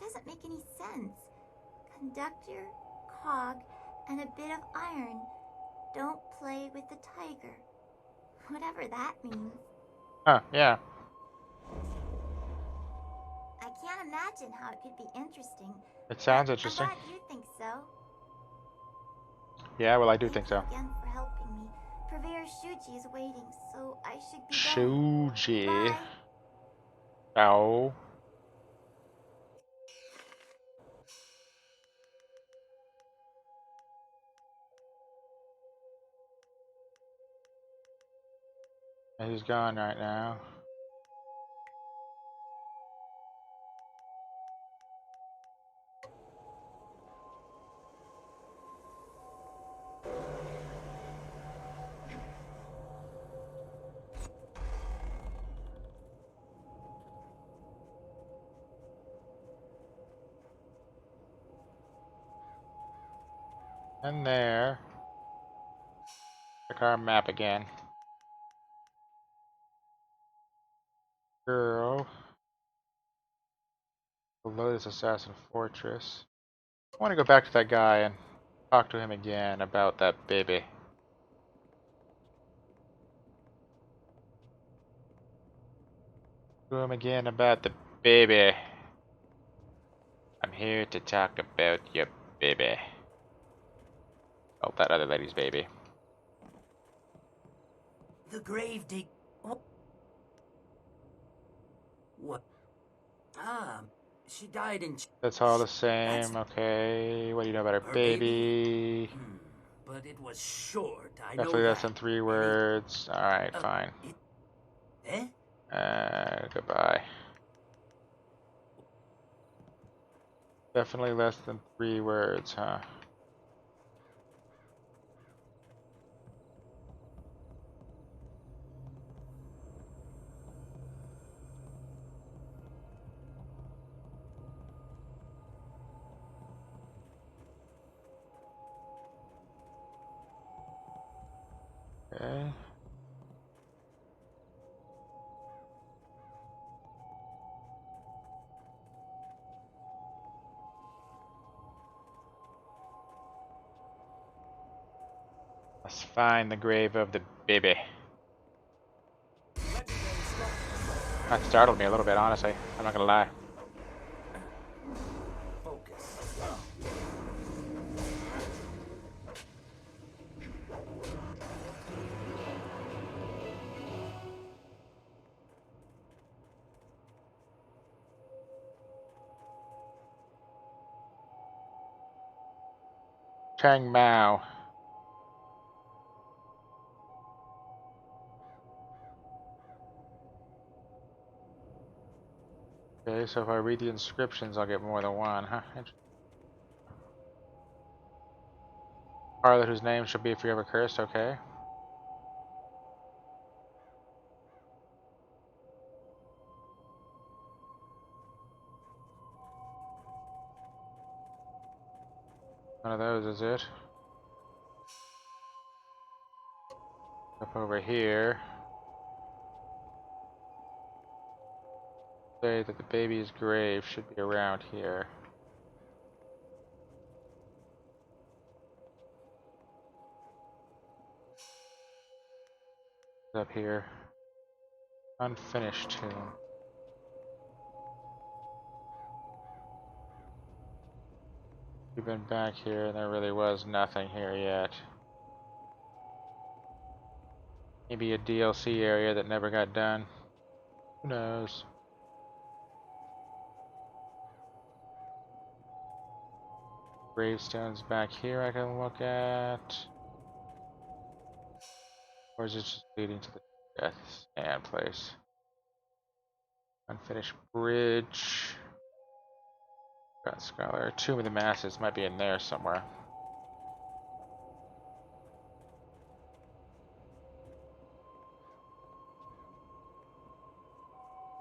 Doesn't make any sense. Conductor, cog, and a bit of iron. Don't play with the tiger. Whatever that means. Huh, yeah. I can't imagine how it could be interesting. It sounds but interesting. I'm glad you think so. Yeah, well, I do think so. Thank you again for helping me. Purveyor Shuji is waiting, so I should be going. Shuji. Bye. Ow. He's gone right now. And there. Check our map again. Girl. The Lotus Assassin Fortress. I want to go back to that guy and talk to him again about that baby. To him again about the baby. I'm here to talk about your baby. Oh, that other lady's baby. The grave dig. What? Ah, she died in. That's all the same. Okay. What do you know about her baby? But it was short. I Definitely know less than 3 words. Alright, fine. Eh? Goodbye. Definitely less than 3 words, huh? Okay. Let's find the grave of the baby. That startled me a little bit, honestly. I'm not gonna lie. Focus. Chang Mao. Okay, so if I read the inscriptions, I'll get more than one, huh? Harlot whose name shall be forever cursed, okay. One of those is it. Up over here. Say that the baby's grave should be around here. Up here. Unfinished tomb. We've been back here and there really was nothing here yet. Maybe a DLC area that never got done. Who knows? Gravestones back here I can look at. Or is it just leading to the death stand place? Unfinished bridge. Got Scholar. Tomb of the Masses might be in there somewhere.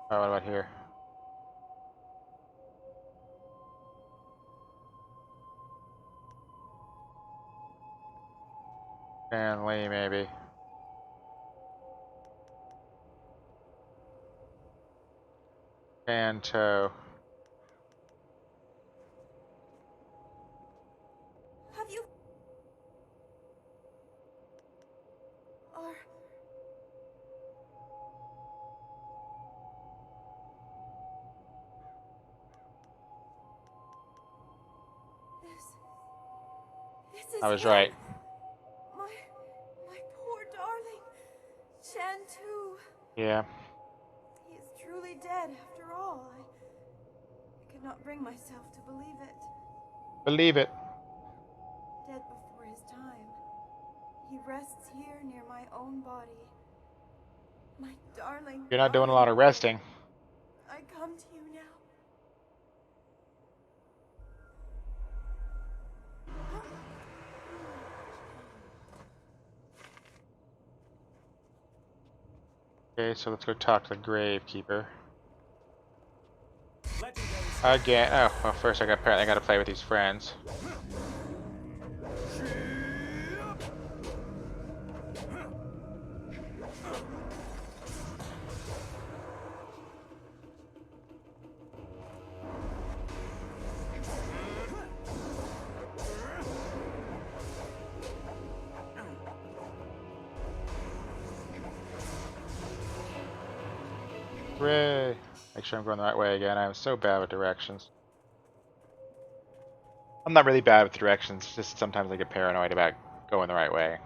Oh, what about here? And Lee, maybe. Kanto. Have you... Or... This is I was him. right. My poor darling. Chan too. Yeah. He is truly dead after all. I could not bring myself to believe it. Believe it. Dead before his time. He rests here near my own body. My darling. You're not doing a lot of resting. I come to you now. Okay, so let's go talk to the Gravekeeper. Again. Oh, well, first apparently I gotta play with these friends. Hooray! Make sure I'm going the right way again. I'm so bad with directions. I'm not really bad with directions, just sometimes I get paranoid about going the right way.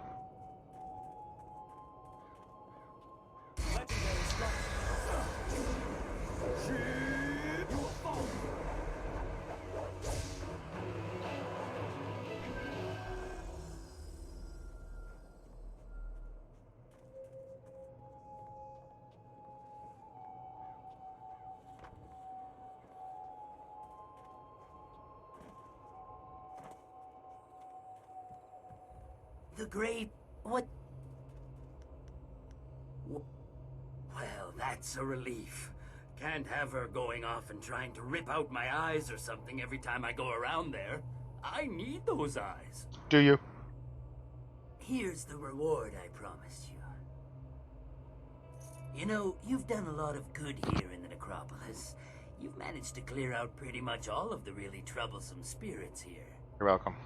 The great... what? Well, that's a relief. Can't have her going off and trying to rip out my eyes or something every time I go around there. I need those eyes. Do you? Here's the reward I promised you. You know, you've done a lot of good here in the necropolis. You've managed to clear out pretty much all of the really troublesome spirits here. You're welcome.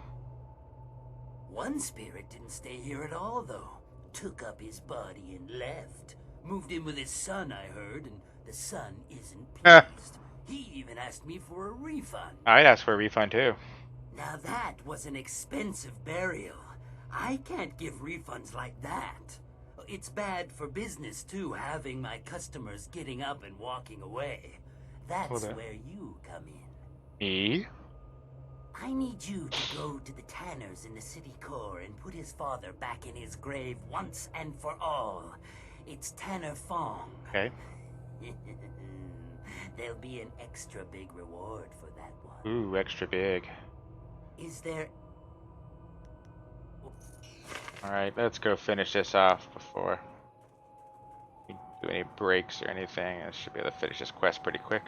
One spirit didn't stay here at all, though. Took up his body and left. Moved in with his son, I heard, and the son isn't pleased. He even asked me for a refund. I'd ask for a refund, too. Now that was an expensive burial. I can't give refunds like that. It's bad for business, too, having my customers getting up and walking away. That's where you come in. Me? I need you to go to the Tanners in the city core and put his father back in his grave once and for all. It's Tanner Fong. Okay. There'll be an extra big reward for that one. Ooh, extra big. Is there... Alright, let's go finish this off before we do any breaks or anything. I should be able to finish this quest pretty quick.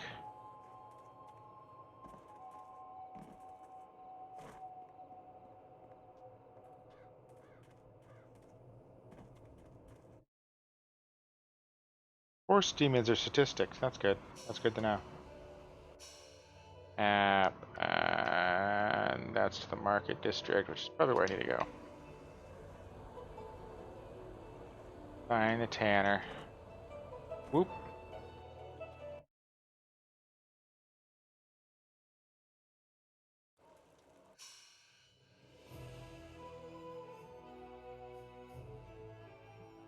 Force demons are statistics. That's good. That's good to know. And that's to the market district, which is probably where I need to go. Find the Tanner. Whoop.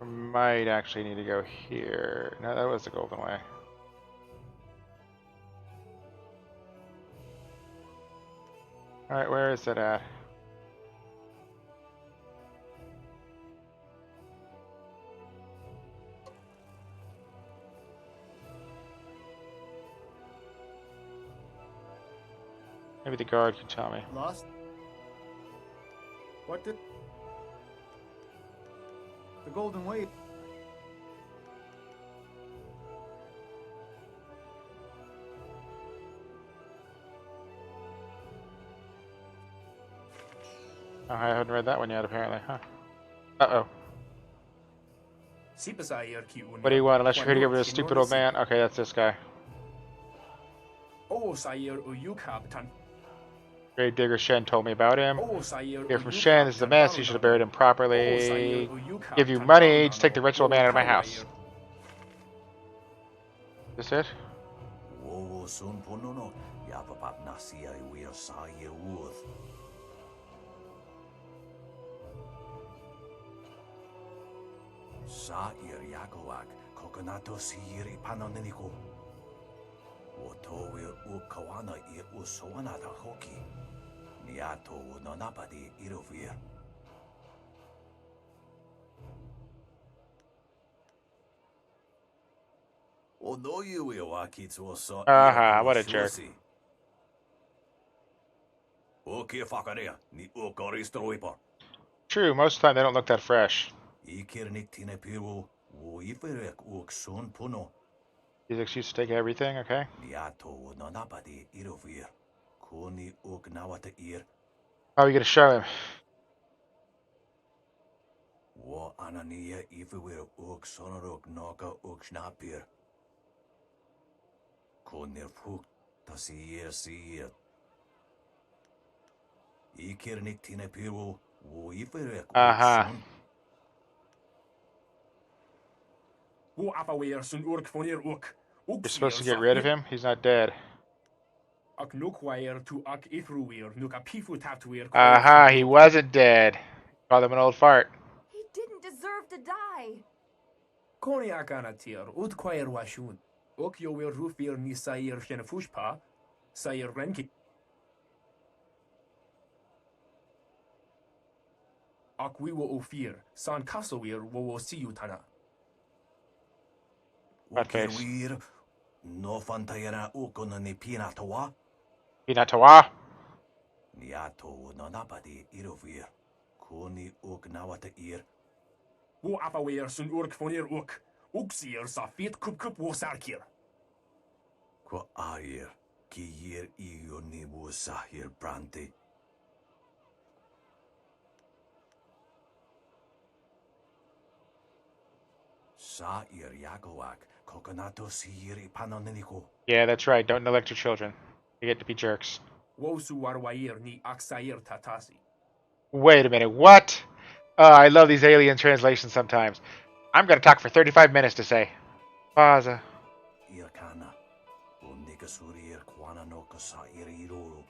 I might actually need to go here. No, that was the Golden Way. Alright, where is it at? Maybe the guard can tell me. Lost? What did... The Golden Way... Oh, I haven't read that one yet, apparently, huh? Uh-oh. What do you want? Unless you're here to get rid of a stupid old man? Okay, that's this guy. Grave Digger Shen told me about him. Hear from Shen, this is a mess, you should have buried him properly. Give you money, just take the wretched old man out of my house. Is this it? Aha, what a jerk. True, most of the time they don't look that fresh. He's excuse to take everything, okay? Oh, you're gonna show him. Uh-huh. You're supposed to get rid of him? He's not dead. Aha, he wasn't dead. Called him an old fart. He didn't deserve to die. Pinatawa? Koni ook nawata eer. Wo afaweer sun urk vonir ook. Oeksier sa fit kup wo sarkir. Kwa air. Ki hier iyo ni wo sahir brante. Sa ir yakowak. Kokonato sihir ipanoneniko. Yeah, that's right. Don't neglect your children. They get to be jerks. Wo su warwair ni aksair tatasi. Wait a minute. What? I love these alien translations sometimes. I'm going to talk for 35 minutes to say. Paza. Irkana. O nigasurir kwana no kasa iriruru.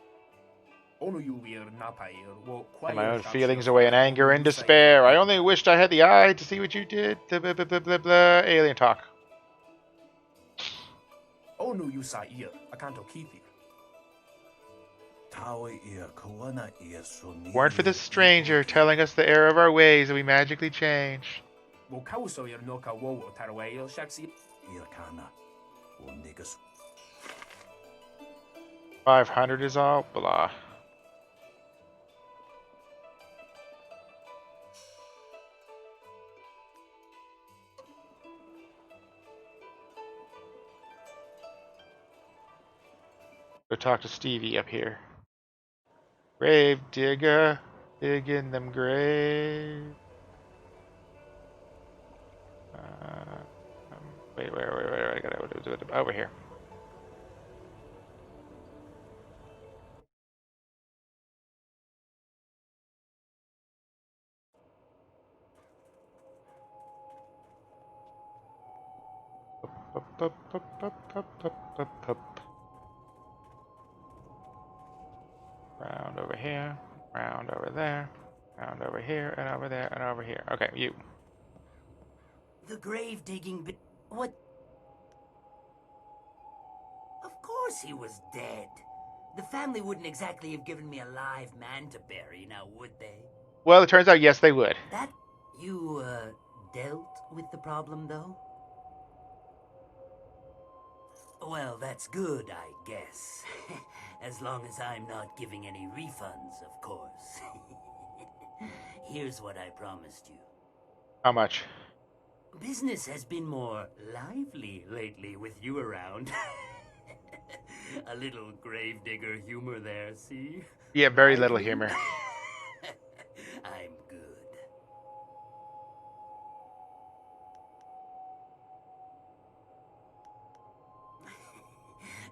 Onu yuir napair wo And my own feelings away in anger and despair. I only wished I had the eye to see what you did. Blah, blah, blah, blah, blah, blah. Alien talk. Onu yusair. Akanto kithi. Weren't for this stranger telling us the error of our ways that we magically change. Wo kausoir no ka wo tarwail shaksi. Irkana. O nigas. 500 is all blah. Go talk to Stevie up here. Grave digger, digging them graves. Wait, I gotta do it over here. Round over here, round over there, round over here, and over there, and over here. Okay, you. The grave digging bit. What? Of course he was dead. The family wouldn't exactly have given me a live man to bury, now would they? Well, it turns out yes, they would. That. You, dealt with the problem, though? Well, that's good, I guess. As long as I'm not giving any refunds, of course. Here's what I promised you. How much? Business has been more lively lately with you around. A little gravedigger humor there, see? Yeah, very little humor. I'm good.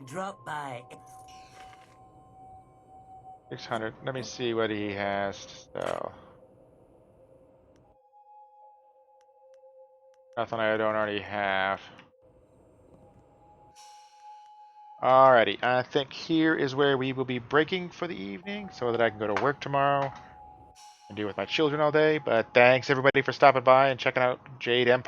Drop by. 600. Let me see what he has to sell. Nothing I don't already have. Alrighty, I think here is where we will be breaking for the evening so that I can go to work tomorrow and deal with my children all day. But thanks everybody for stopping by and checking out Jade Empire.